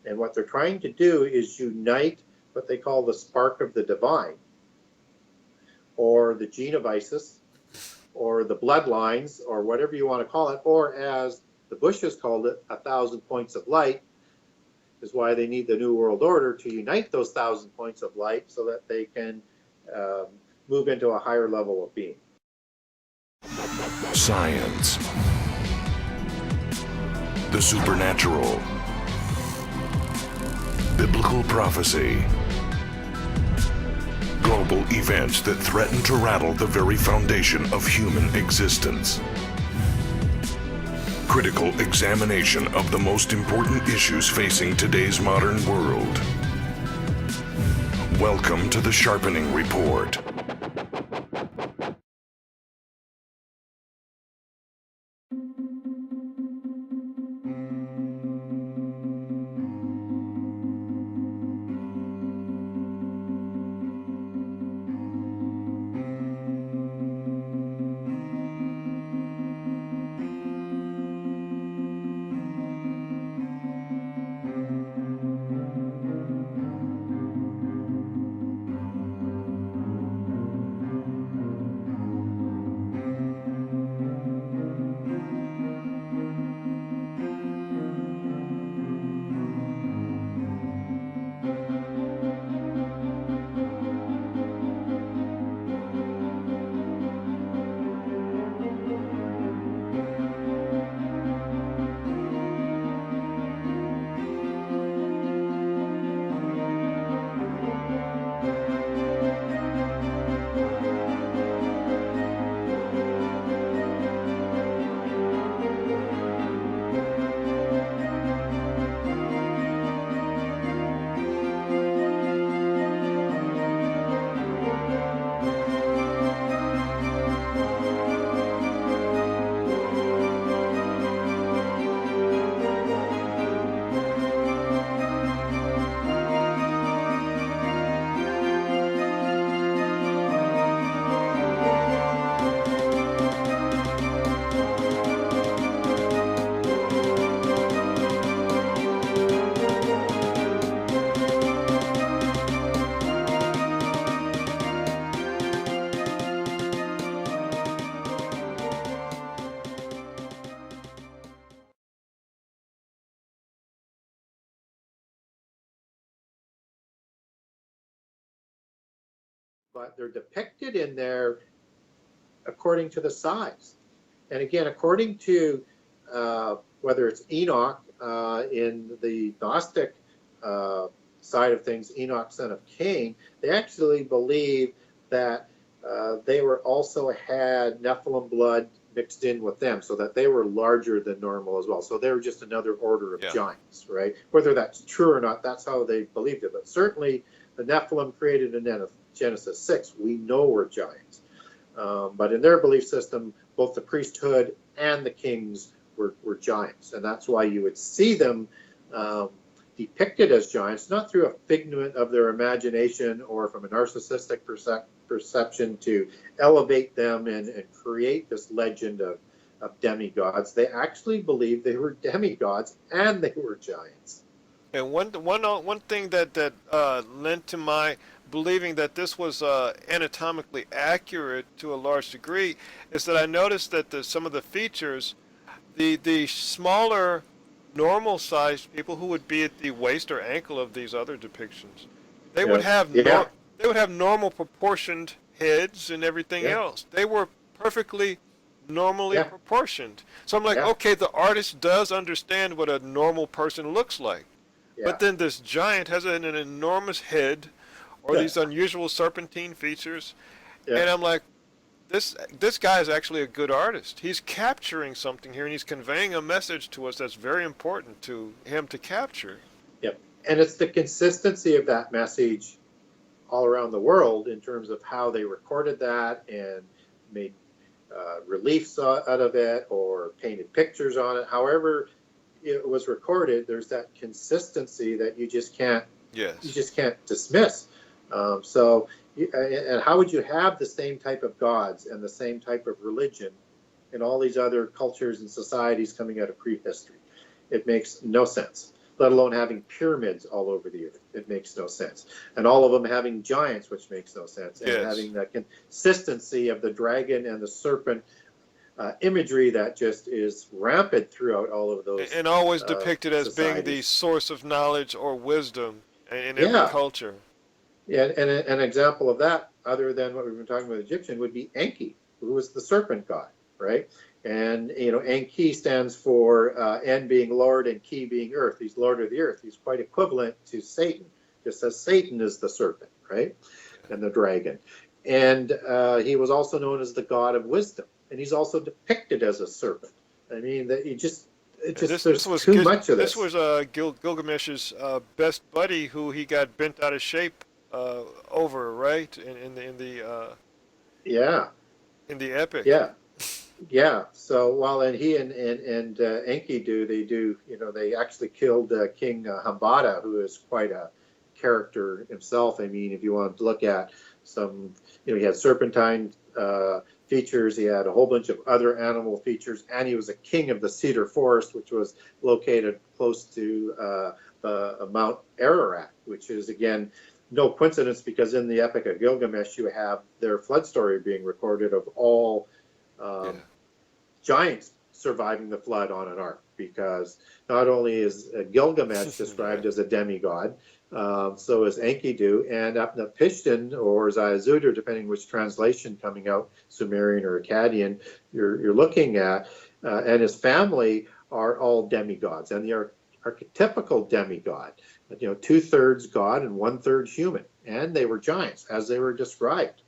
And what they're trying to do is unite what they call the spark of the divine, or the gene of Isis, or the bloodlines, or whatever you want to call it, or as the Bush has called it, 1,000 points of light, is why they need the New World Order to unite those 1,000 points of light so that they can move into a higher level of being. Science, the supernatural, biblical prophecy, global events that threaten to rattle the very foundation of human existence. Critical examination of the most important issues facing today's modern world. Welcome to the Sharpening Report. But they're depicted in there according to the size. And again, according to whether it's Enoch in the Gnostic side of things, Enoch, son of Cain, they actually believe that they were also had Nephilim blood mixed in with them, so that they were larger than normal as well. So they were just another order of giants, right? Whether that's true or not, that's how they believed it. But certainly the Nephilim created in Genesis 6, we know were giants. But in their belief system, both the priesthood and the kings were giants. And that's why you would see them depicted as giants, not through a figment of their imagination or from a narcissistic perception to elevate them and create this legend of demigods. They actually believed they were demigods and they were giants. And one thing that lent to my believing that this was anatomically accurate to a large degree is that I noticed that some of the features, the smaller normal sized people who would be at the waist or ankle of these other depictions, they would have they would have normal proportioned heads and everything else. They were perfectly normally proportioned. So I'm like, okay, the artist does understand what a normal person looks like. But then this giant has an enormous head or these unusual serpentine features. And I'm like, this guy is actually a good artist. He's capturing something here, and he's conveying a message to us that's very important to him to capture. Yep. And it's the consistency of that message all around the world in terms of how they recorded that and made reliefs out of it or painted pictures on it. However it was recorded, there's that consistency that you just can't dismiss. And how would you have the same type of gods and the same type of religion in all these other cultures and societies coming out of prehistory? It makes no sense. let alone having pyramids all over the earth. It makes no sense. And all of them having giants, which makes no sense. And Yes. having the consistency of the dragon and the serpent imagery that just is rampant throughout all of those. And always depicted as being the societies. source of knowledge or wisdom in every Yeah. culture. Yeah, and an example of that, other than what we've been talking about Egyptian, would be Enki, who was the serpent god, right? And, Enki stands for En being Lord and Ki being earth. He's Lord of the earth. He's quite equivalent to Satan, just as Satan is the serpent, right? And the dragon. And he was also known as the god of wisdom. And he's also depicted as a serpent. I mean, that there's too much of this. This was Gilgamesh's best buddy, who he got bent out of shape over, right? In the Yeah. in the epic. Yeah. So and he and Enki they actually killed King Hambada, who is quite a character himself. I mean, if you want to look at some, he had serpentine features, he had a whole bunch of other animal features, and he was a king of the cedar forest, which was located close to Mount Ararat, which is, again, no coincidence, because in the Epic of Gilgamesh you have their flood story being recorded of all giants surviving the flood on an ark, because not only is Gilgamesh described as a demigod, so is Enkidu, and Upnapishtim or Ziazudu, depending which translation coming out, Sumerian or Akkadian, you're looking at, and his family are all demigods, and they are archetypical demigod, 2/3 god and 1/3 human, and they were giants as they were described.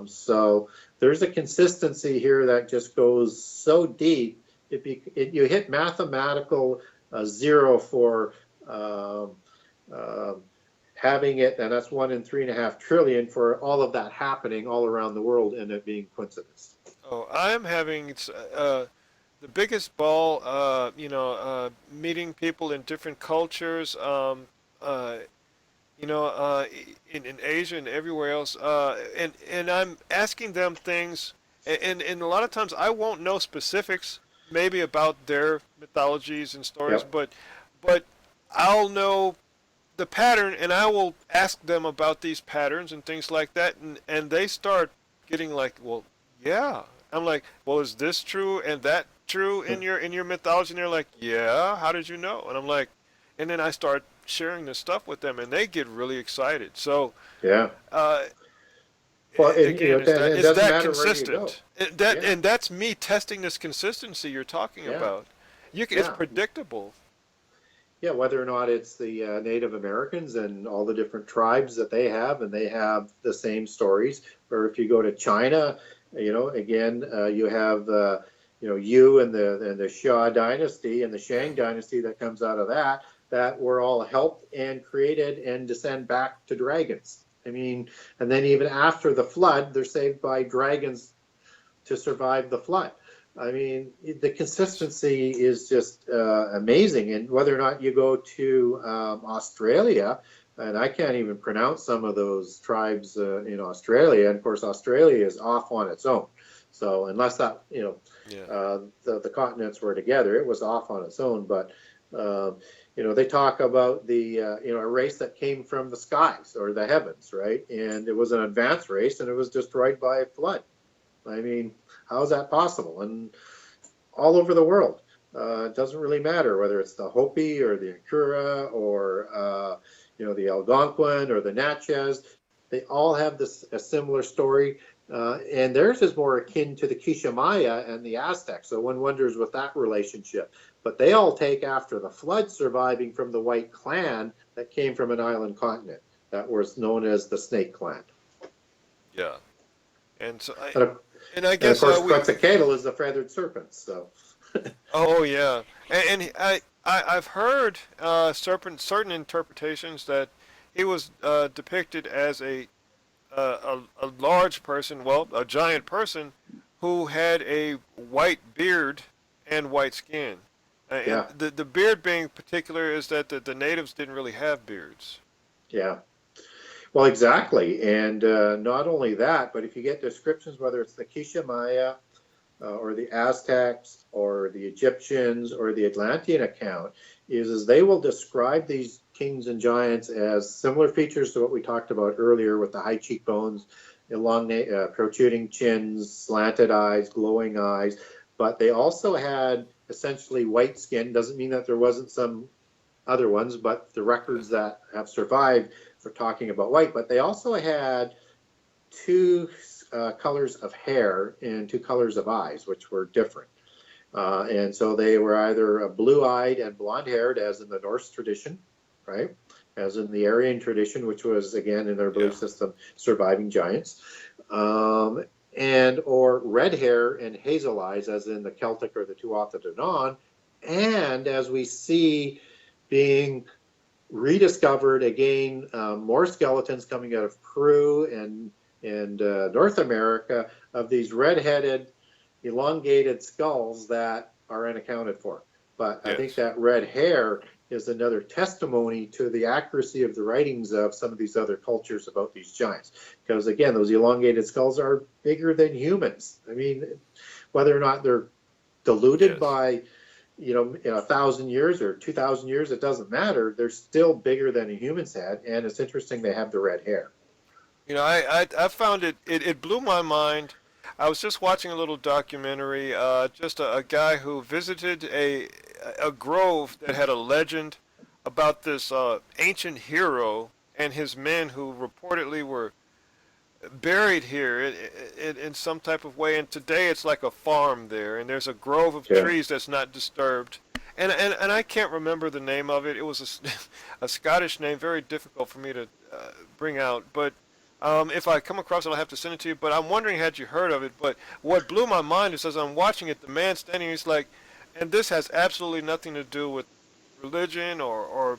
So there's a consistency here that just goes so deep. You hit mathematical zero for having it, and that's 1 in 3.5 trillion for all of that happening all around the world and it being coincidence. Oh, I'm having the biggest ball, meeting people in different cultures, in Asia and everywhere else, and I'm asking them things, and a lot of times I won't know specifics, maybe about their mythologies and stories, Yep. but I'll know the pattern, and I will ask them about these patterns and things like that, and they start getting like, well, yeah. I'm like, well, is this true and that true in your mythology? And they're like, yeah. How did you know? And I'm like, and then I start sharing this stuff with them, and they get really excited. So Yeah. Well, again, it doesn't matter where you go. consistent? And that's me testing this consistency you're talking about. It's predictable. Yeah, whether or not it's the Native Americans and all the different tribes that they have, and they have the same stories. Or if you go to China, again, you have Yu and the Xia dynasty and the Shang dynasty that comes out of that were all helped and created and descend back to dragons. I mean, and then even after the flood, they're saved by dragons to survive the flood. I mean, the consistency is just amazing. And whether or not you go to Australia, and I can't even pronounce some of those tribes in Australia. And of course, Australia is off on its own. So unless that, the continents were together, it was off on its own. But they talk about the a race that came from the skies or the heavens, right? And it was an advanced race, and it was destroyed by a flood. I mean, how is that possible? And all over the world, it doesn't really matter whether it's the Hopi or the Akura or the Algonquin or the Natchez. They all have a similar story, and theirs is more akin to the Quiché Maya and the Aztecs. So one wonders with that relationship. But they all take after the flood, surviving from the White Clan that came from an island continent that was known as the Snake Clan. Yeah, and so I and guess of course Quetzalcoatl is the feathered serpent. So. Oh yeah, and I've heard certain interpretations that he was depicted as a large person, well, a giant person who had a white beard and white skin. Yeah. And the beard being particular is that the natives didn't really have beards. Yeah. Well, exactly. And not only that, but if you get descriptions, whether it's the Quiché Maya or the Aztecs or the Egyptians or the Atlantean account, is they will describe these kings and giants as similar features to what we talked about earlier with the high cheekbones, protruding chins, slanted eyes, glowing eyes, but they also had essentially white skin. Doesn't mean that there wasn't some other ones, but the records that have survived for talking about white, but they also had two colors of hair and two colors of eyes, which were different. And so they were either blue-eyed and blonde-haired, as in the Norse tradition, right? As in the Aryan tradition, which was, again, in their belief system, surviving giants. And or red hair and hazel eyes, as in the Celtic or the Tuatha De Danann. And as we see being rediscovered again, more skeletons coming out of Peru and North America of these red-headed, elongated skulls that are unaccounted for. But I think that red hair is another testimony to the accuracy of the writings of some of these other cultures about these giants. Because again, those elongated skulls are bigger than humans. I mean, whether or not they're diluted by 1,000 years or 2,000 years, it doesn't matter. They're still bigger than a human's head, and it's interesting they have the red hair. You know, I found it blew my mind. I was just watching a little documentary, just a guy who visited a grove that had a legend about this ancient hero and his men who reportedly were buried here in some type of way. And today it's like a farm there, and there's a grove of trees that's not disturbed. And I can't remember the name of it. It was a Scottish name, very difficult for me to bring out, but if I come across it, I'll have to send it to you. But I'm wondering, had you heard of it? But what blew my mind is, as I'm watching it, the man standing, he's like, and this has absolutely nothing to do with religion or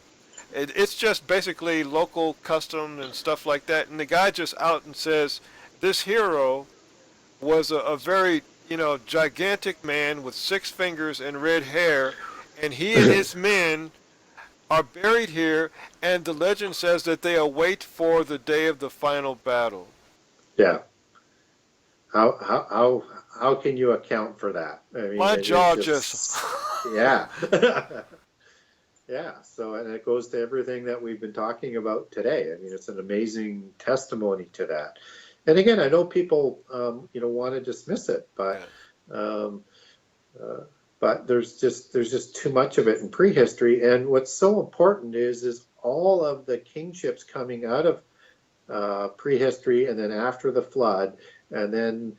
it's just basically local custom and stuff like that. And the guy just out and says, this hero was a very, gigantic man with 6 fingers and red hair, and he and his men are buried here, and the legend says that they await for the day of the final battle. Yeah. How can you account for that? I mean, my jaw just yeah. Yeah. So, and it goes to everything that we've been talking about today. I mean, it's an amazing testimony to that. And again, I know people, want to dismiss it, but there's just too much of it in prehistory. And what's so important is all of the kingships coming out of prehistory and then after the flood, and then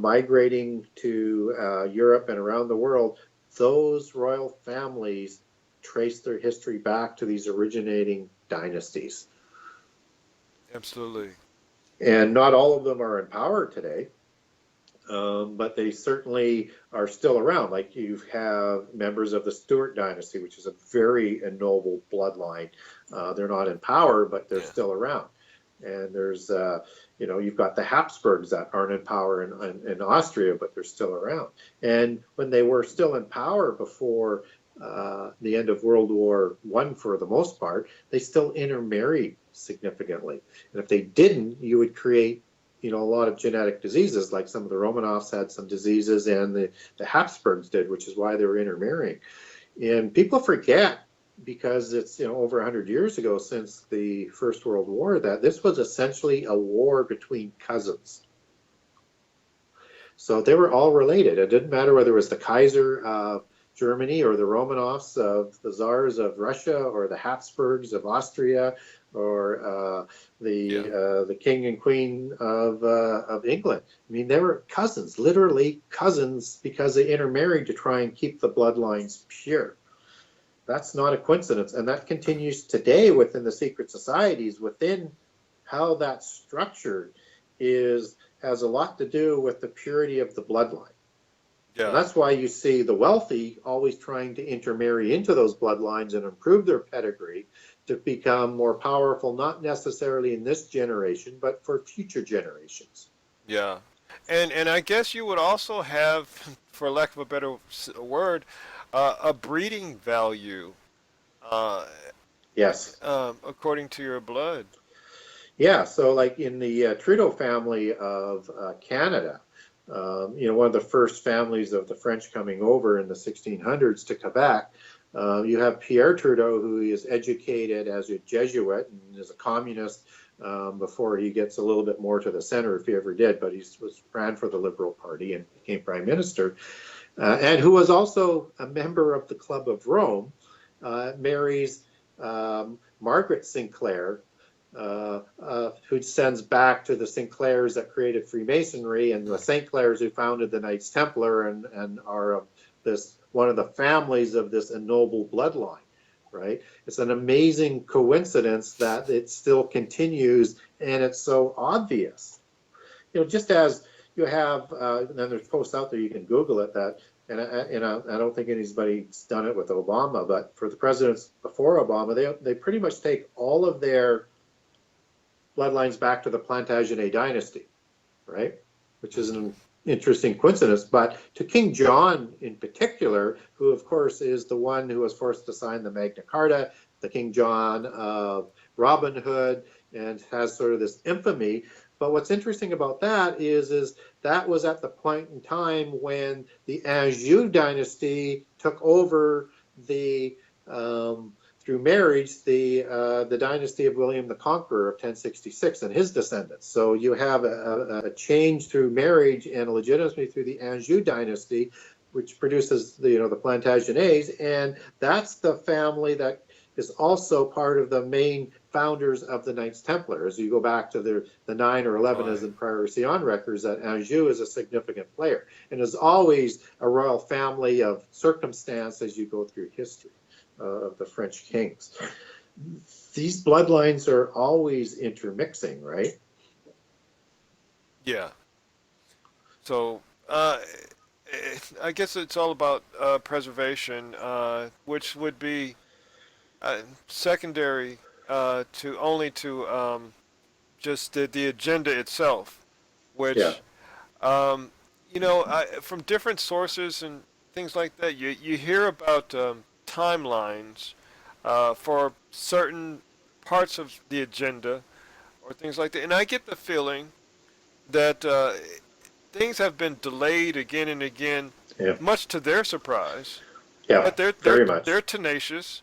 migrating to Europe and around the world. Those royal families trace their history back to these originating dynasties. Absolutely. And not all of them are in power today. But they certainly are still around. Like you have members of the Stuart dynasty, which is a very ennobled bloodline. They're not in power, but they're still around. And there's, you've got the Habsburgs that aren't in power in Austria, but they're still around. And when they were still in power before the end of World War I, for the most part, they still intermarried significantly. And if they didn't, you would create a lot of genetic diseases, like some of the Romanovs had some diseases, and the Habsburgs did, which is why they were intermarrying. And people forget, because it's over 100 years ago since the First World War, that this was essentially a war between cousins. So they were all related. It didn't matter whether it was the Kaiser of Germany or the Romanovs of the Tsars of Russia or the Habsburgs of Austria or the king and queen of England. I mean, they were cousins, literally cousins, because they intermarried to try and keep the bloodlines pure. That's not a coincidence, and that continues today within the secret societies. Within how that's structured has a lot to do with the purity of the bloodline. Yeah. And that's why you see the wealthy always trying to intermarry into those bloodlines and improve their pedigree to become more powerful, not necessarily in this generation, but for future generations. Yeah. And I guess you would also have, for lack of a better word, a breeding value. Yes. According to your blood. Yeah. So like in the Trudeau family of Canada, one of the first families of the French coming over in the 1600s to Quebec, You have Pierre Trudeau, who is educated as a Jesuit and is a communist before he gets a little bit more to the center, if he ever did, but he ran for the Liberal Party and became prime minister, and who was also a member of the Club of Rome, marries Margaret Sinclair, who sends back to the Sinclairs that created Freemasonry and the St. Clairs who founded the Knights Templar and are this one of the families of this ennobled bloodline, right? It's an amazing coincidence that it still continues, and it's so obvious. Just as you have, and then there's posts out there, you can Google it, that, and I don't think anybody's done it with Obama, but for the presidents before Obama, they pretty much take all of their bloodlines back to the Plantagenet dynasty, right? Which is an interesting coincidence. But to King John in particular, who of course is the one who was forced to sign the Magna Carta, the King John of Robin Hood, and has sort of this infamy. But what's interesting about that is that was at the point in time when the Anjou dynasty took over the through marriage, the dynasty of William the Conqueror of 1066 and his descendants. So you have a change through marriage and a legitimacy through the Anjou dynasty, which produces the Plantagenets, and that's the family that is also part of the main founders of the Knights Templar. As you go back to the 9 or 11 as in prior Sion records, that Anjou is a significant player and is always a royal family of circumstance as you go through history of the French kings. These bloodlines are always intermixing, right? Yeah. So I guess it's all about preservation, which would be secondary to just the agenda itself, which from different sources and things like that, you hear about timelines for certain parts of the agenda or things like that, and I get the feeling that things have been delayed again and again, much to their surprise. Yeah, but very much. They're tenacious.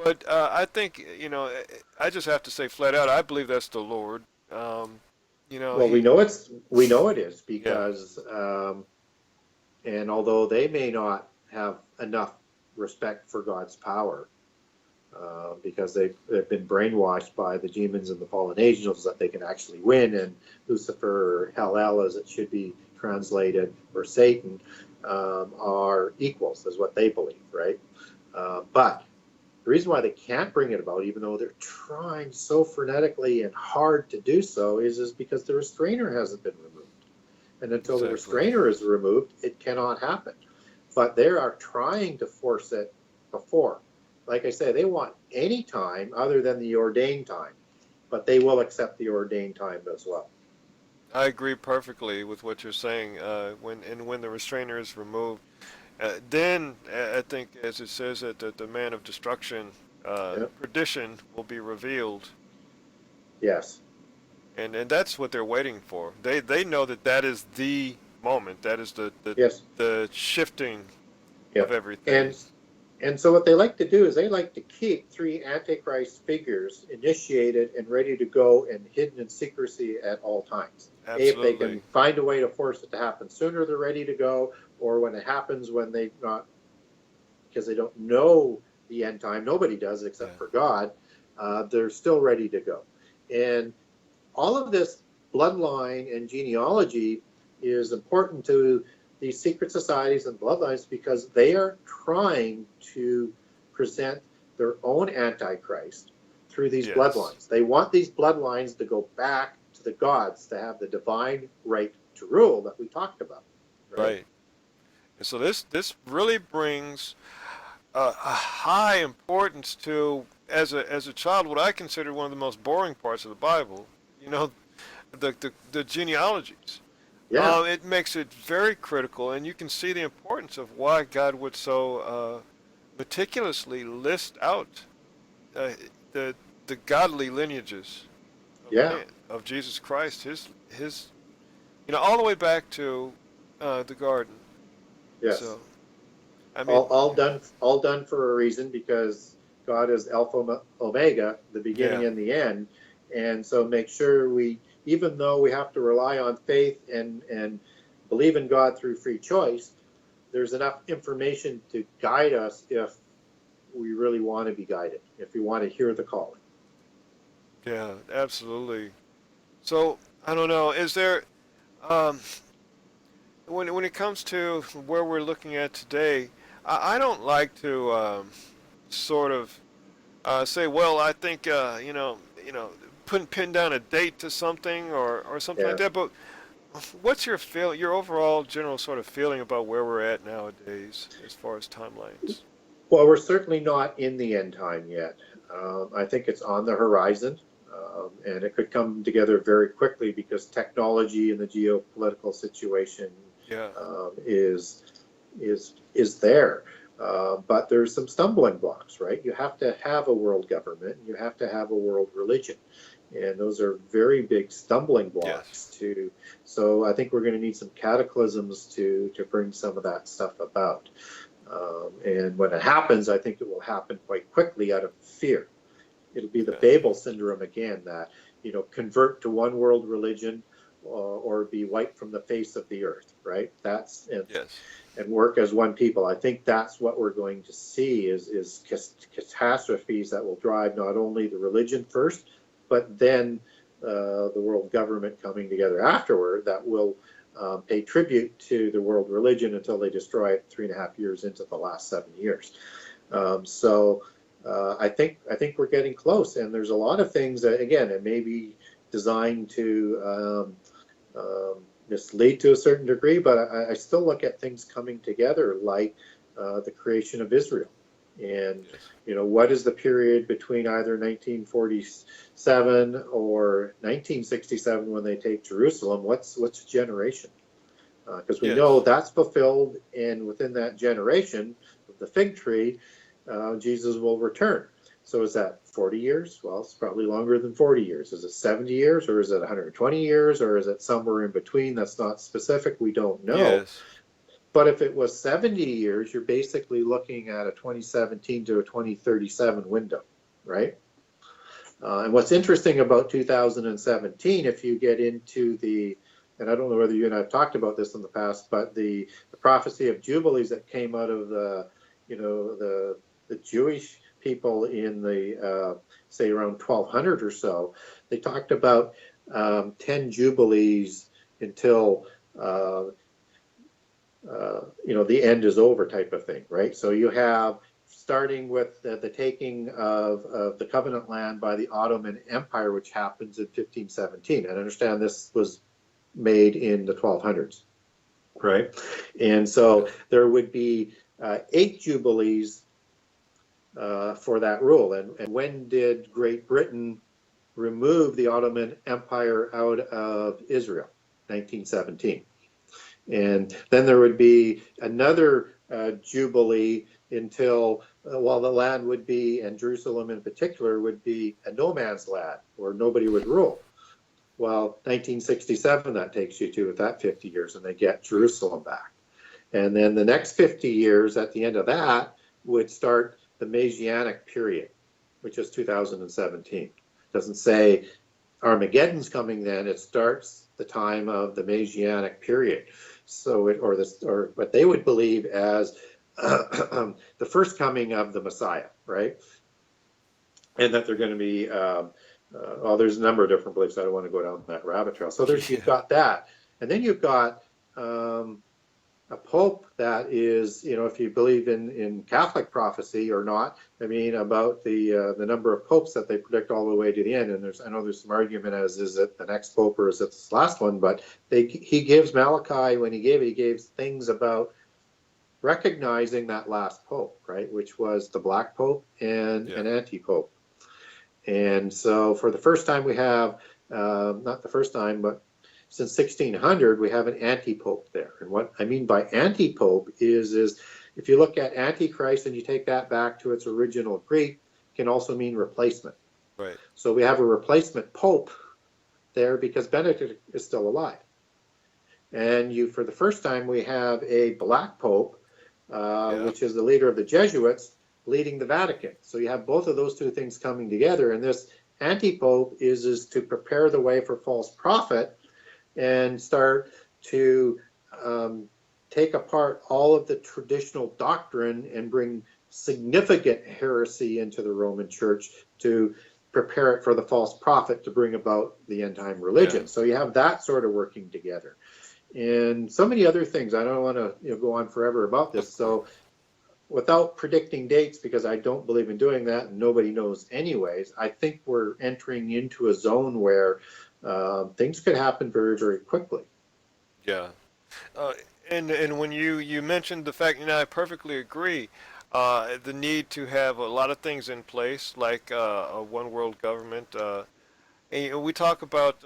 But I think I just have to say flat out, I believe that's the Lord. Well, we know it is because, and although they may not have enough respect for God's power, because they've been brainwashed by the demons and the fallen angels that they can actually win, and Lucifer, or Hell, as it should be translated, or Satan, are equals, is what they believe, right? But the reason why they can't bring it about, even though they're trying so frenetically and hard to do so, is because the restrainer hasn't been removed. And until the restrainer is removed, it cannot happen. But they are trying to force it before. Like I say, they want any time other than the ordained time, but they will accept the ordained time as well. I agree perfectly with what you're saying. When the restrainer is removed, then I think, as it says, that the man of destruction, perdition, will be revealed. Yes. And that's what they're waiting for. They know that is the moment. That is the shifting of everything. And so what they like to do is they like to keep 3 Antichrist figures initiated and ready to go and hidden in secrecy at all times. Absolutely. If they can find a way to force it to happen sooner, they're ready to go. Or when it happens, when they not, because they don't know the end time, nobody does except for God, they're still ready to go. And all of this bloodline and genealogy is important to these secret societies and bloodlines because they are trying to present their own Antichrist through these bloodlines. They want these bloodlines to go back to the gods, to have the divine right to rule that we talked about. Right. And so this really brings a high importance to, as a child, what I consider one of the most boring parts of the Bible. The genealogies. Yeah. It makes it very critical, and you can see the importance of why God would so meticulously list out the godly lineages of Jesus Christ, his all the way back to the garden. Yes. So, I mean, all done for a reason, because God is Alpha Omega, the beginning yeah, and the end. And so make sure even though we have to rely on faith and believe in God through free choice, there's enough information to guide us if we really want to be guided, if we want to hear the calling. yeah, absolutely. So I don't know. Is there um, when it comes to where we're looking at today, I don't like to sort of say, well, I think pin down a date to something or something like Yeah. that. But what's your overall general sort of feeling about where we're at nowadays as far as timelines? Well, we're certainly not in the end time yet. I think it's on the horizon, and it could come together very quickly because technology and the geopolitical situation Yeah. is there. But there's some stumbling blocks, right? You have to have a world government, and you have to have a world religion, and those are very big stumbling Yes. blocks to. So I think we're going to need some cataclysms to bring some of that stuff about. And when it happens, I think it will happen quite quickly out of fear. It'll be the Yes. Babel syndrome again, that, convert to one world religion, or be wiped from the face of the earth, right? Yes. And work as one people. I think that's what we're going to see is catastrophes that will drive not only the religion first, but then the world government coming together afterward that will pay tribute to the world religion until they destroy it 3.5 years into the last 7 years. I think we're getting close, and there's a lot of things that, again, it may be designed to mislead to a certain degree, but I still look at things coming together like the creation of Israel. And, Yes. what is the period between either 1947 or 1967 when they take Jerusalem? What's a generation? Because we know Yes. that's fulfilled, and within that generation of the fig tree, Jesus will return. So is that 40 years? Well, it's probably longer than 40 years. Is it 70 years, or is it 120 years, or is it somewhere in between? That's not specific. We don't know. Yes. But if it was 70 years, you're basically looking at a 2017 to a 2037 window, right? And what's interesting about 2017, if you get into and I don't know whether you and I have talked about this in the past, but the prophecy of Jubilees that came out of the Jewish people in the, say, around 1200 or so, they talked about 10 Jubilees until the end is over, type of thing, right? So you have, starting with the taking of the covenant land by the Ottoman Empire, which happens in 1517. And I understand this was made in the 1200s, right? And so there would be 8 Jubilees for that rule. And when did Great Britain remove the Ottoman Empire out of Israel? 1917. And then there would be another Jubilee until, the land would be, and Jerusalem in particular, would be a no man's land where nobody would rule. Well, 1967, that takes you to, with that 50 years, and they get Jerusalem back. And then the next 50 years, at the end of that, would start the Messianic period, which is 2017. It doesn't say Armageddon's coming then, it starts the time of the Messianic period. So or what they would believe as the first coming of the Messiah, right? And that they're going to be, there's a number of different beliefs. I don't want to go down that rabbit trail. So you've got that. And then you've got a pope that is, if you believe in Catholic prophecy or not, about the number of popes that they predict all the way to the end. And I know there's some argument as, is it the next pope or is it this last one? But he gives Malachi, when he gave things about recognizing that last pope, right, which was the black pope and an anti-pope. And so for the first time we have, not the first time, but since 1600, we have an anti-pope there. And what I mean by anti-pope is if you look at Antichrist and you take that back to its original Greek, it can also mean replacement. Right. So we have a replacement pope there because Benedict is still alive. And for the first time, we have a black pope which is the leader of the Jesuits, leading the Vatican. So you have both of those two things coming together, and this anti-pope is to prepare the way for false prophet and start to take apart all of the traditional doctrine and bring significant heresy into the Roman Church to prepare it for the false prophet to bring about the end-time religion. So you have that sort of working together. And so many other things. I don't want to go on forever about this. So without predicting dates, because I don't believe in doing that, and nobody knows anyways, I think we're entering into a zone where things could happen very, very quickly. Yeah. And when you mentioned the fact, I perfectly agree. The need to have a lot of things in place, like a one world government. And we talk about,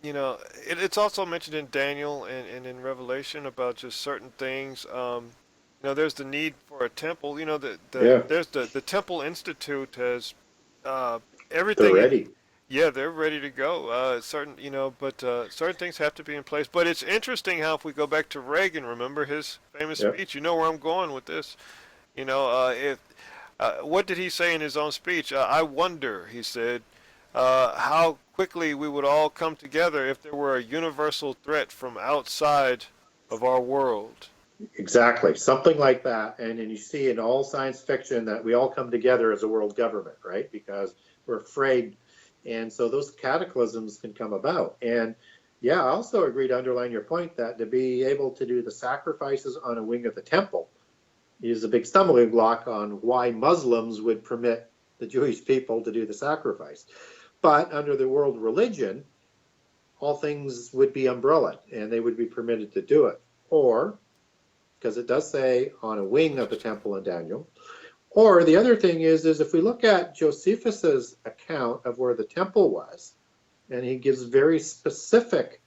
it's also mentioned in Daniel and in Revelation about just certain things. There's the need for a temple. There's the Temple Institute has everything. They're ready. Yeah, they're ready to go. Certain things have to be in place. But it's interesting how if we go back to Reagan, remember his famous speech? You know where I'm going with this. What did he say in his own speech? I wonder, he said, how quickly we would all come together if there were a universal threat from outside of our world. Exactly, something like that. And then you see in all science fiction that we all come together as a world government, right? Because we're afraid. And so those cataclysms can come about. And yeah, I also agree to underline your point that to be able to do the sacrifices on a wing of the temple is a big stumbling block on why Muslims would permit the Jewish people to do the sacrifice. But under the world religion, all things would be umbrellaed and they would be permitted to do it. Or, because it does say on a wing of the temple in Daniel, or the other thing is if we look at Josephus's account of where the temple was, and he gives very specific,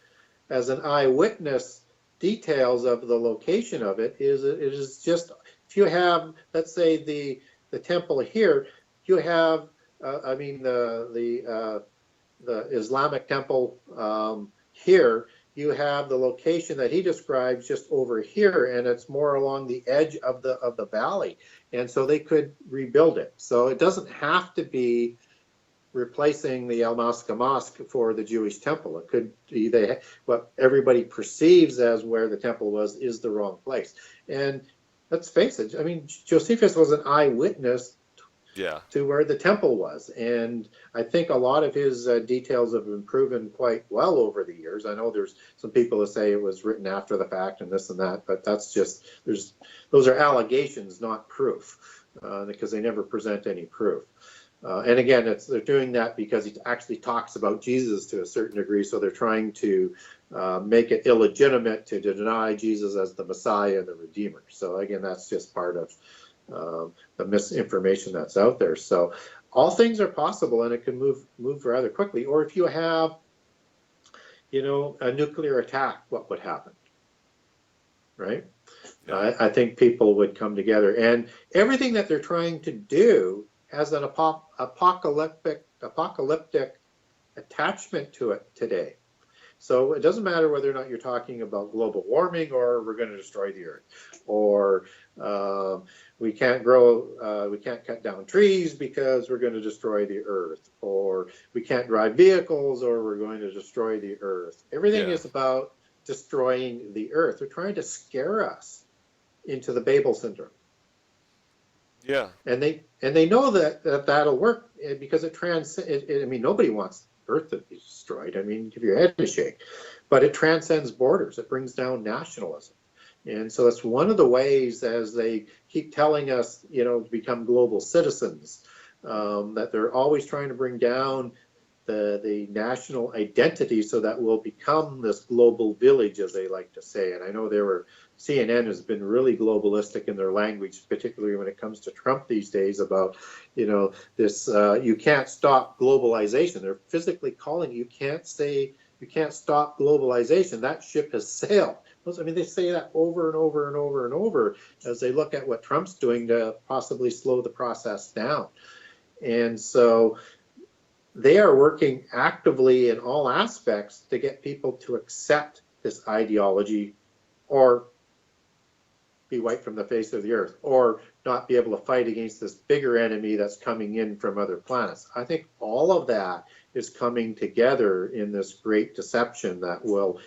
as an eyewitness, details of the location of it, it is just, if you have, let's say the temple here, you have, the Islamic temple here, you have the location that he describes just over here, and it's more along the edge of the valley, and so they could rebuild it. So it doesn't have to be replacing the Al-Masqa Mosque for the Jewish temple. It could be what everybody perceives as where the temple was is the wrong place. And let's face it, Josephus was an eyewitness to where the temple was. And I think a lot of his details have been proven quite well over the years. I know there's some people that say it was written after the fact and this and that, but that's just, those are allegations, not proof, because they never present any proof. And again, they're doing that because he actually talks about Jesus to a certain degree, so they're trying to make it illegitimate to deny Jesus as the Messiah and the Redeemer. So again, that's just part of the misinformation that's out there. So all things are possible, and it can move rather quickly. Or if you have, a nuclear attack, what would happen? Right? Yeah. I think people would come together, and everything that they're trying to do has an apocalyptic attachment to it today. So it doesn't matter whether or not you're talking about global warming or we're going to destroy the earth, or we can't cut down trees because we're going to destroy the earth, or we can't drive vehicles or we're going to destroy the earth. Everything is about destroying the earth. They're trying to scare us into the Babel syndrome. Yeah. And they know that'll work because it nobody wants Earth to be destroyed. Give your head a shake. But it transcends borders. It brings down nationalism. And so that's one of the ways, as they keep telling us, to become global citizens, that they're always trying to bring down the national identity so that we'll become this global village, as they like to say. And I know CNN has been really globalistic in their language, particularly when it comes to Trump these days, about, this, you can't stop globalization. They're physically calling you can't stop globalization. That ship has sailed. They say that over and over and over and over as they look at what Trump's doing to possibly slow the process down. And so they are working actively in all aspects to get people to accept this ideology or be wiped from the face of the earth, or not be able to fight against this bigger enemy that's coming in from other planets. I think all of that is coming together in this great deception that will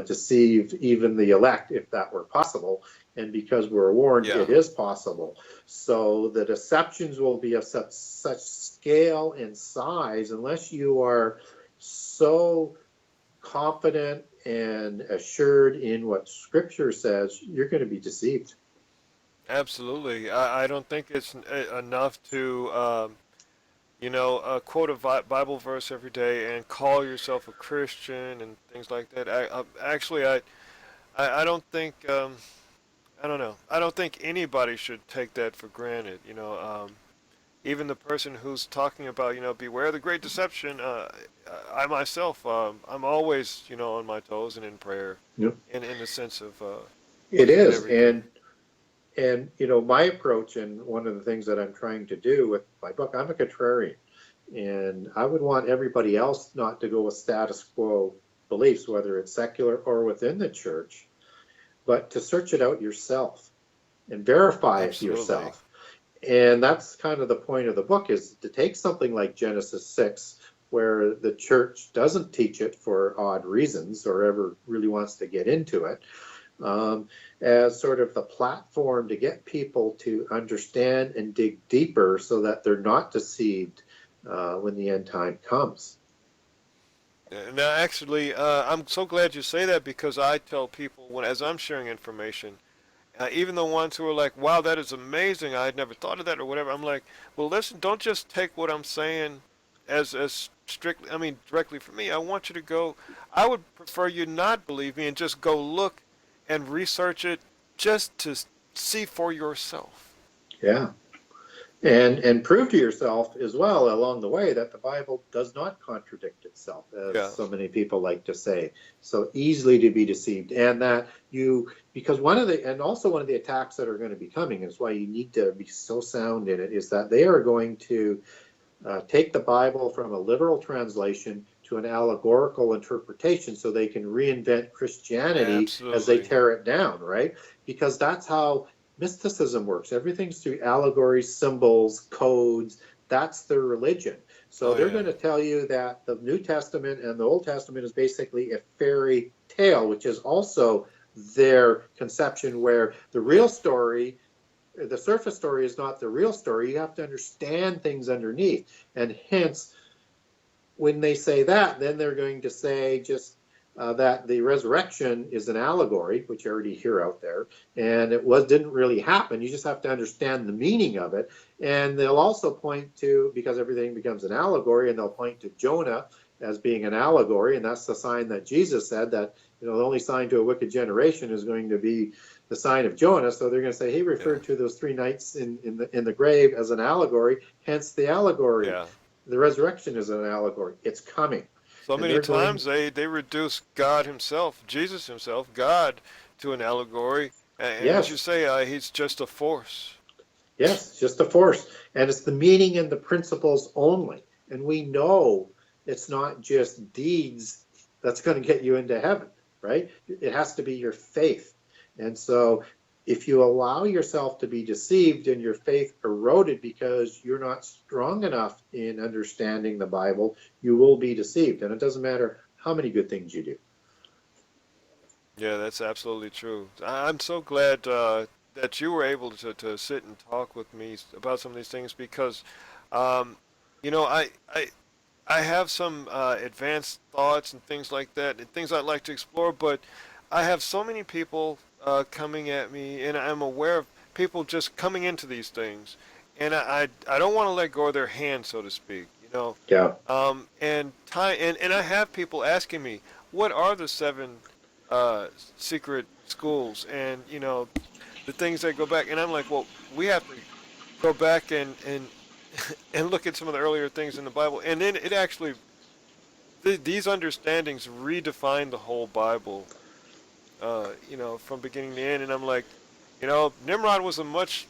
deceive even the elect, if that were possible. And because we're warned, Yeah. it is possible. So the deceptions will be of such scale and size, unless you are so confident and assured in what Scripture says, you're going to be deceived. Absolutely. I don't think it's enough to, quote a Bible verse every day and call yourself a Christian and things like that. I don't think, I don't know. I don't think anybody should take that for granted. Even the person who's talking about, beware the great deception. I myself, I'm always, on my toes and in prayer, Yep. in the sense of It looking at is, everything. and my approach, and one of the things that I'm trying to do with my book, I'm a contrarian, and I would want everybody else not to go with status quo beliefs, whether it's secular or within the church, but to search it out yourself and verify it Absolutely. yourself. And that's kind of the point of the book, is to take something like Genesis 6, where the church doesn't teach it for odd reasons or ever really wants to get into it, as sort of the platform to get people to understand and dig deeper so that they're not deceived when the end time comes. Now, actually, I'm so glad you say that, because I tell people as I'm sharing information, even the ones who are like, "Wow, that is amazing! I had never thought of that," or whatever. I'm like, "Well, listen, don't just take what I'm saying as strictly. I mean, directly from me. I want you to go. I would prefer you not believe me and just go look and research it, just to see for yourself." Yeah. And prove to yourself as well along the way that the Bible does not contradict itself, as Yeah. so many people like to say, so easily to be deceived. And that because one of the attacks that are going to be coming, is why you need to be so sound in it, is that they are going to take the Bible from a literal translation to an allegorical interpretation, so they can reinvent Christianity as they Absolutely. tear it down, right? Because that's how mysticism works. Everything's through allegories, symbols, codes. That's their religion. So Oh they're yeah. going to tell you that the New Testament and the Old Testament is basically a fairy tale, which is also their conception, where the real story, the surface story, is not the real story. You have to understand things underneath. And hence, when they say that, then they're going to say just that the resurrection is an allegory, which you already hear out there, and didn't really happen. You just have to understand the meaning of it. And they'll also point to, because everything becomes an allegory, and they'll point to Jonah as being an allegory, and that's the sign that Jesus said that, the only sign to a wicked generation is going to be the sign of Jonah. So they're going to say he referred to those 3 nights in the grave as an allegory, hence the allegory. Yeah. The resurrection is an allegory. It's coming. So And many they're times they reduce God himself, Jesus himself, God, to an allegory, and as you Yes, say, he's just a force. yes, just a force. And it's the meaning and the principles only. And we know it's not just deeds that's going to get you into heaven, right? It has to be your faith. And so if you allow yourself to be deceived and your faith eroded because you're not strong enough in understanding the Bible, you will be deceived. And it doesn't matter how many good things you do. Yeah, that's absolutely true. I'm so glad that you were able to sit and talk with me about some of these things, because, um, you know, I have some advanced thoughts and things like that, and things I'd like to explore, but I have so many people coming at me, and I'm aware of people just coming into these things, and I don't want to let go of their hand, so to speak, Yeah. and I have people asking me, what are the 7 secret schools, and the things that go back, and I'm like, well, we have to go back and and look at some of the earlier things in the Bible, and then it actually these understandings redefine the whole Bible, from beginning to end. And I'm like, Nimrod was a much.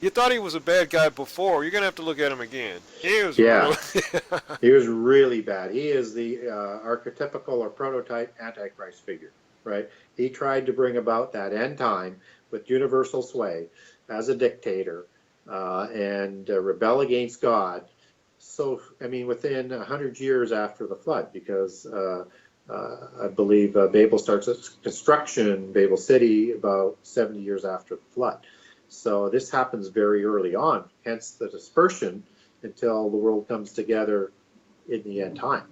You thought he was a bad guy before. You're gonna have to look at him again. He was Yeah. really. He was really bad. He is the archetypical or prototype Antichrist figure, right? He tried to bring about that end time with universal sway as a dictator and rebel against God. So, I mean, within 100 years after the flood, because I believe Babel starts its construction, Babel City, about 70 years after the flood. So this happens very early on, hence the dispersion until the world comes together in the end time.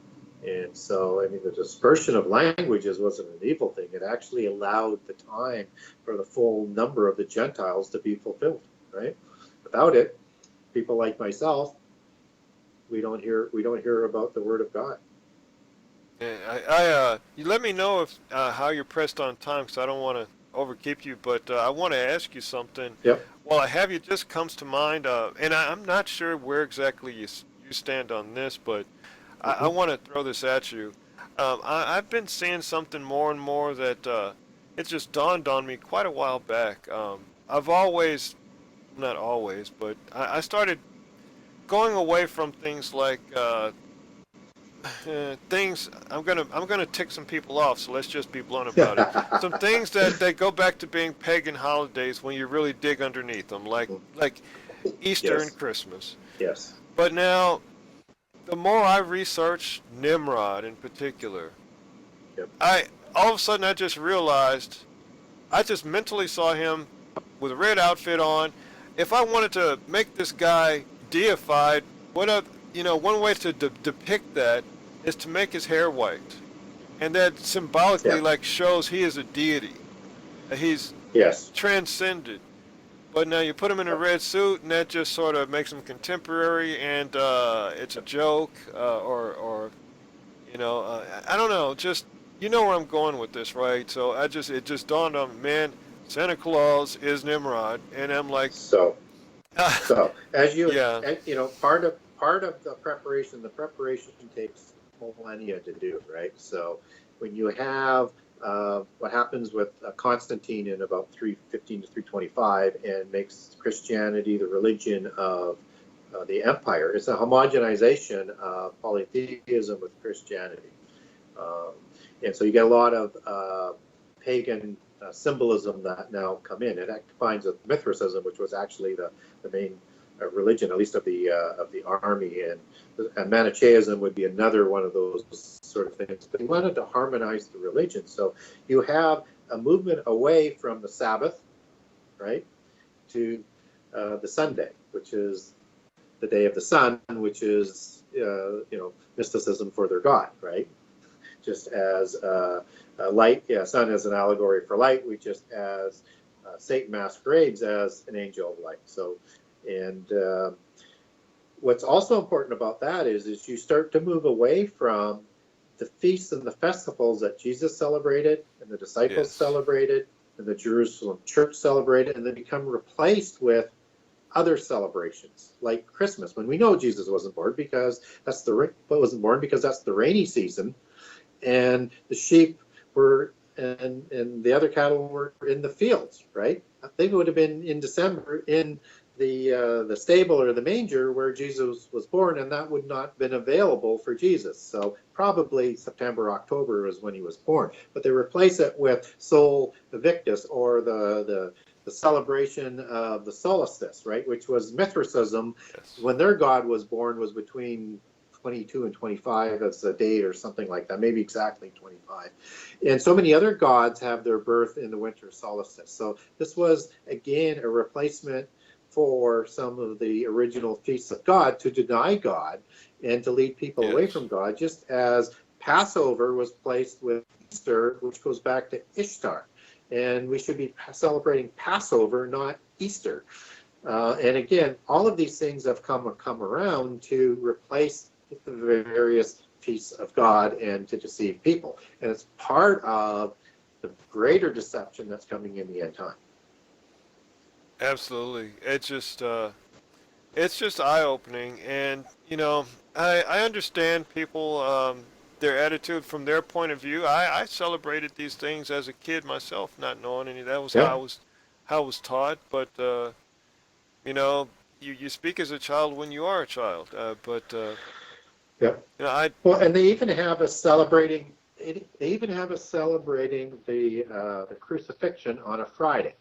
And so, I mean, the dispersion of languages wasn't an evil thing. It actually allowed the time for the full number of the Gentiles to be fulfilled, right? Without it, people like myself, we don't hear about the Word of God. Yeah, you let me know if how you're pressed on time, because I don't want to overkeep you, but I want to ask you something. Yep. Well, I have you just comes to mind, and I'm not sure where exactly you stand on this, but I want to throw this at you. I've been seeing something more and more that it just dawned on me quite a while back. I've always, not always, but I started going away from things like things. I'm gonna tick some people off, so let's just be blunt about it. Some things that go back to being pagan holidays when you really dig underneath them, like Easter Yes. and Christmas. Yes. But now, the more I research Nimrod in particular, Yep. I all of a sudden I just realized I just mentally saw him with a red outfit on. If I wanted to make this guy deified, one way to depict that is to make his hair white, and that symbolically Yeah. shows he is a deity, that he's Yes. transcended. But now you put him in a red suit, and that just sort of makes him contemporary, and it's a joke, or I don't know. Just you know where I'm going with this, right? So it just dawned on me, man, Santa Claus is Nimrod, and I'm like, So as yeah, part of the preparation takes millennia to do, right? So when you have what happens with Constantine in about 315 to 325 and makes Christianity the religion of the empire, it's a homogenization of polytheism with Christianity. And so you get a lot of pagan symbolism that now come in. It combines with Mithricism, which was actually the main religion, at least of the army, and Manichaeism would be another one of those sort of things. But he wanted to harmonize the religion. So you have a movement away from the Sabbath, right, to the Sunday, which is the day of the sun, which is mysticism for their god, right? Just as light, sun as an allegory for light, we just as Satan masquerades as an angel of light. So, and what's also important about that is you start to move away from the feasts and the festivals that Jesus celebrated and the disciples celebrated and the Jerusalem church celebrated, and they become replaced with other celebrations like Christmas, when we know Jesus wasn't born because that's the rainy season, and the sheep were and the other cattle were in the fields, right? They would have been in December in the stable or the manger where Jesus was born, and that would not have been available for Jesus. So probably September, October is when he was born. But they replace it with Sol Invictus, or the celebration of the solstice, right? Which was Mithricism. yes. When their god was born was between 22 and 25 as a date or something like that, maybe exactly 25. And so many other gods have their birth in the winter solstice. So this was, again, a replacement for some of the original feasts of God, to deny God and to lead people away from God, just as Passover was placed with Easter, which goes back to Ishtar. And we should be celebrating Passover, not Easter. And again, all of these things have come around to replace the various feasts of God and to deceive people. And it's part of the greater deception that's coming in the end time. Absolutely. It's just eye-opening, and I understand people, their attitude from their point of view. I celebrated these things as a kid myself, not knowing any. That was how I was taught. But you speak as a child when you are a child. Well, and they even have us celebrating. They even have us celebrating the crucifixion on a Friday.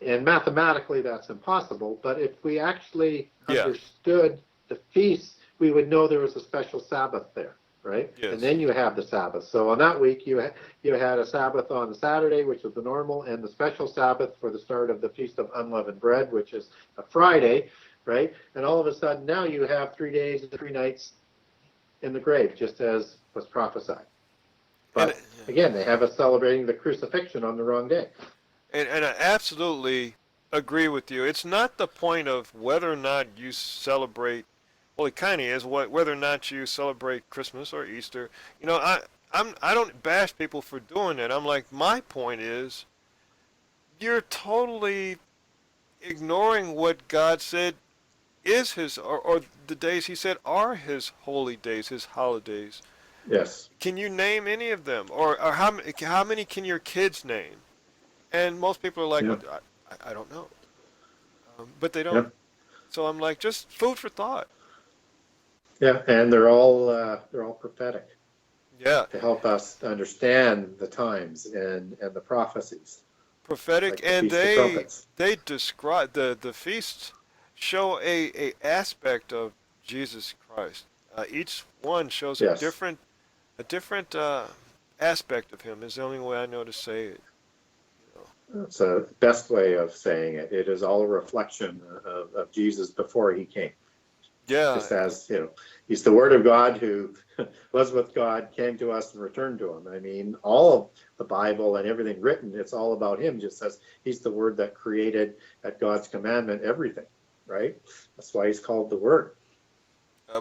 And mathematically, that's impossible. But if we actually Yeah. understood the feasts, we would know there was a special Sabbath there, right? Yes. And then you have the Sabbath. So on that week, you had a Sabbath on the Saturday, which was the normal, and the special Sabbath for the start of the Feast of Unleavened Bread, which is a Friday, right? And all of a sudden, now you have 3 days and 3 nights in the grave, just as was prophesied. But again, they have us celebrating the crucifixion on the wrong day. And I absolutely agree with you. It's not the point of whether or not you celebrate. Well, it kind of is whether or not you celebrate Christmas or Easter. You know, I don't bash people for doing it. I'm like, my point is, you're totally ignoring what God said is his, or the days he said are his holy days, his holidays. Yes. Can you name any of them, or how many can your kids name? And most people are like, Yeah. well, I don't know. But they don't. Yeah. So I'm like, just food for thought. Yeah, and they're all prophetic Yeah. to help us understand the times and the prophecies. Prophetic, Like the and Feast of Trumpets. they describe the feasts show a aspect of Jesus Christ. Each one shows Yes. a different aspect of him. Is the only way I know to say it. It's the best way of saying it. It is all a reflection of Jesus before he came. Yeah. Just as, he's the Word of God who was with God, came to us, and returned to him. I mean, all of the Bible and everything written, it's all about him, just as he's the Word that created, at God's commandment, everything, right? That's why he's called the Word.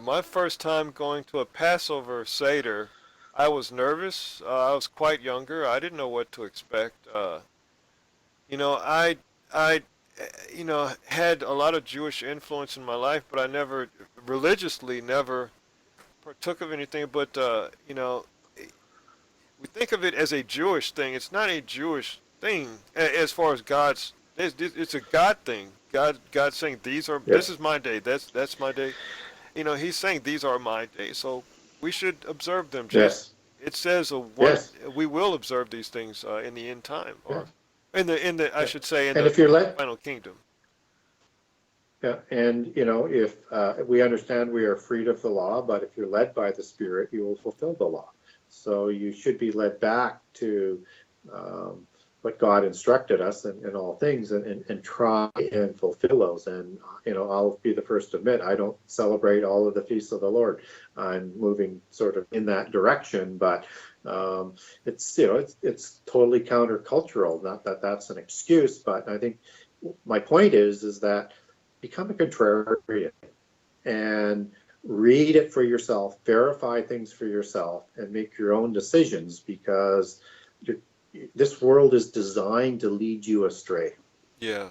My first time going to a Passover Seder, I was nervous. I was quite younger. I didn't know what to expect. I had a lot of Jewish influence in my life, but I never, religiously, never partook of anything. But, we think of it as a Jewish thing. It's not a Jewish thing as far as God's, it's a God thing. God saying, this is my day. That's my day. He's saying these are my days. So we should observe them. Yes. It says Yes. we will observe these things in the end time, or Yeah. in the I should say in And the if you're led, final kingdom. yeah, and if we understand we are freed of the law, but if you're led by the Spirit, you will fulfill the law. So you should be led back to what God instructed us in all things, and try and fulfill those. And I'll be the first to admit I don't celebrate all of the feasts of the Lord. I'm moving sort of in that direction, but it's totally countercultural. Not that that's an excuse, but I think my point is that become a contrarian and read it for yourself, verify things for yourself, and make your own decisions, because this world is designed to lead you astray. Yeah.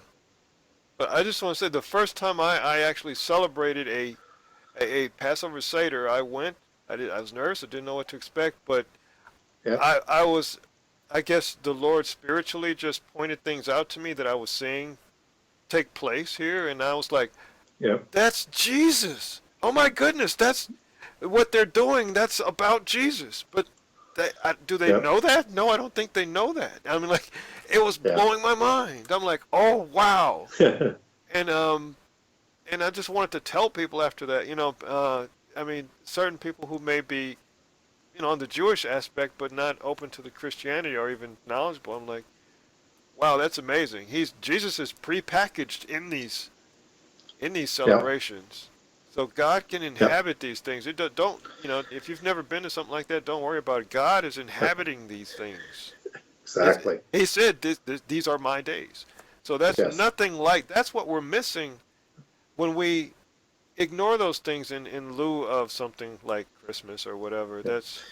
But I just want to say the first time I actually celebrated a Passover Seder, I went. I was nervous. I didn't know what to expect, but Yeah. I guess the Lord spiritually just pointed things out to me that I was seeing take place here, and I was like, Yeah. that's Jesus. Oh my goodness, that's what they're doing. That's about Jesus. But do they Yeah. know that? No, I don't think they know that. I mean, like, it was Yeah. blowing my mind. I'm like, oh wow. And I just wanted to tell people after that, I mean, certain people who may be, on the Jewish aspect, but not open to the Christianity or even knowledgeable. I'm like, wow, that's amazing. Jesus is prepackaged in these celebrations. So God can inhabit these things. It don't, if you've never been to something like that, don't worry about it. God is inhabiting these things. Exactly. He said, these are my days. So that's nothing like, that's what we're missing when we ignore those things in lieu of something like Christmas or whatever. That's,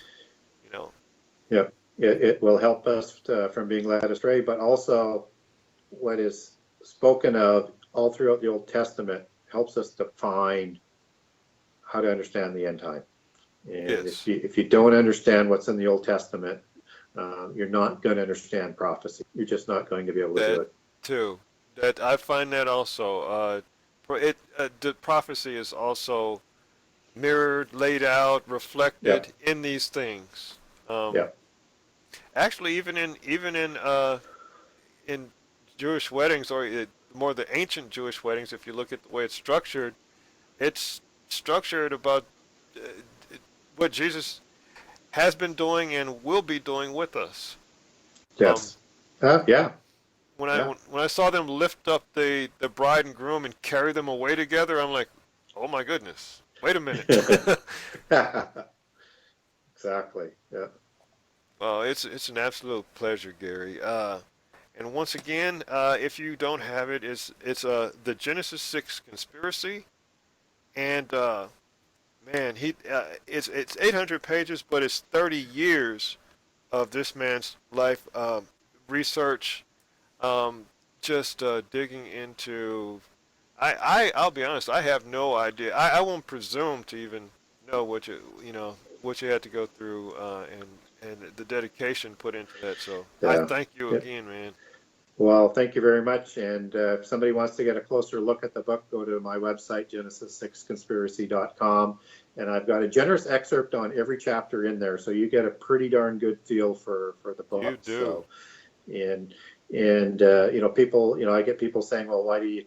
Yeah. It will help us from being led astray, but also what is spoken of all throughout the Old Testament helps us define how to understand the end time. And if you don't understand what's in the Old Testament, you're not going to understand prophecy. You're just not going to be able to do it. Too. That I find that also. The prophecy is also mirrored, laid out, reflected in these things. Actually, even in Jewish weddings, or more the ancient Jewish weddings, if you look at the way it's structured about uh, what Jesus has been doing and will be doing with us. Um, Yes. Yeah. when I Yeah. when I saw them lift up the bride and groom and carry them away together, I'm like, oh my goodness, wait a minute. Exactly. Yeah. Well, it's an absolute pleasure, Gary. And once again, if you don't have it, it's the Genesis 6 conspiracy, and man, it's 800 pages, but it's 30 years of this man's life, research, um, just digging into. I'll be honest, I have no idea. I won't presume to even know what you had to go through, and the dedication put into that. So I Yeah. thank you Yeah. again, man. Well, thank you very much. And if somebody wants to get a closer look at the book, go to my website, genesis6conspiracy.com. And I've got a generous excerpt on every chapter in there. So you get a pretty darn good feel for the You book. do. So, and, people, I get people saying, well, why do you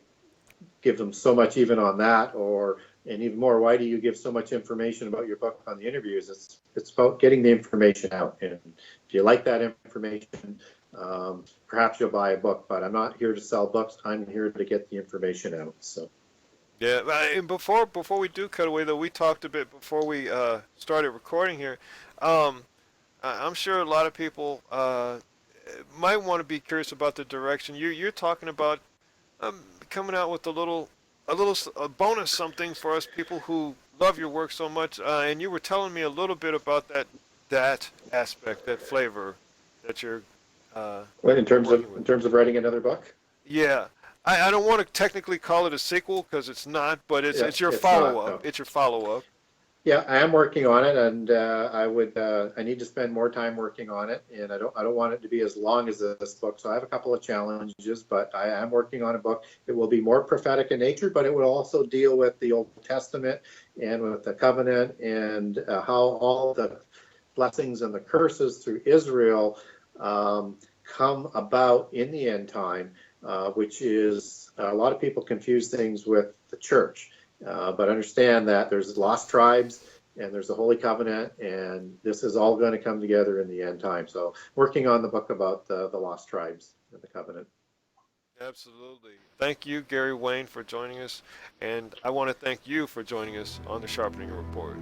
give them so much even on that? And even more, why do you give so much information about your book on the interviews? It's about getting the information out. And if you like that information, perhaps you'll buy a book, but I'm not here to sell books. I'm here to get the information out. So, Yeah, and before we do cut away though, we talked a bit before we started recording here. Um, I'm sure a lot of people might want to be curious about the direction you're talking about, coming out with a bonus something for us people who love your work so much. And you were telling me a little bit about that aspect, that flavor that you're uh, well, working with. in terms of writing another book, Yeah, I don't want to technically call it a sequel because it's not, but yeah, it's your it's follow not. up. No. It's your follow up. Yeah, I am working on it, and I need to spend more time working on it, and I don't want it to be as long as this book. So I have a couple of challenges, but I am working on a book. It will be more prophetic in nature, but it will also deal with the Old Testament and with the covenant and how all the blessings and the curses through Israel come about in the end time, which is a lot of people confuse things with the church. But understand that there's lost tribes and there's the Holy Covenant, and this is all going to come together in the end time. So, working on the book about the lost tribes and the covenant. Absolutely. Thank you, Gary Wayne, for joining us, and I want to thank you for joining us on the Sharpening Report.